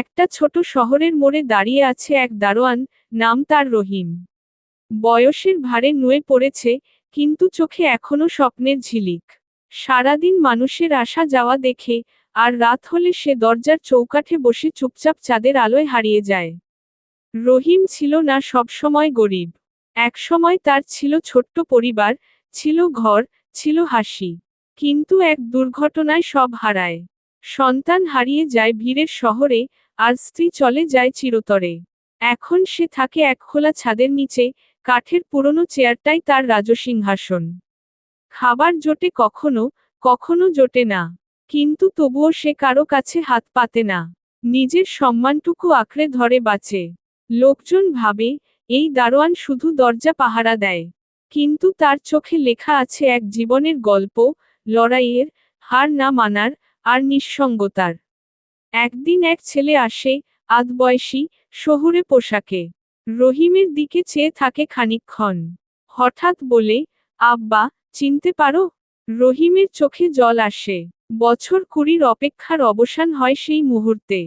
একটা ছোট শহরের মোড়ে দাঁড়িয়ে আছে এক দারোয়ান, নাম তার রহিম। বয়সের ভারে নুয়ে পড়েছে, কিন্তু চোখে এখনো স্বপ্নের ঝিলিক। সারাদিন মানুষের আসা যাওয়া দেখে, আর রাত হলে সে দরজার চৌকাঠে বসে চুপচাপ চাঁদের আলোয় হারিয়ে যায়। রহিম ছিল না সবসময় গরিব। একসময় তার ছিল ছোট্ট পরিবার, ছিল ঘর, ছিল হাসি। কিন্তু এক দুর্ঘটনায় সব হারায়। সন্তান হারিয়ে যায় ভিড়ের শহরে, আর স্ত্রী চলে যায় চিরতরে। এখন সে থাকে এক খোলা ছাদের নিচে, কাঠের পুরনো চেয়ারটাই তার রাজসিংহাসন। খাবার জোটে কখনো, কখনো জোটে না। কিন্তু তবুও সে কারো কাছে হাত পাতে না। নিজের সম্মানটুকু আঁকড়ে ধরে বাঁচে। লোকজন ভাবে, এই দারোয়ান শুধু দরজা পাহারা দেয়। কিন্তু তার চোখে লেখা আছে এক জীবনের গল্প, লড়াইয়ের, হার না মানার, আর নিঃসঙ্গতার। একদিন এক ছেলে আসে, আধবয়সী, শহুরে পোশাকে। রহিমের দিকে চেয়ে থাকে খানিকক্ষণ। হঠাৎ বলে, আব্বা, চিনতে পারো? রহিমের চোখে জল আসে। বছর 20 অপেক্ষার অবসান হয় সেই মুহূর্তে।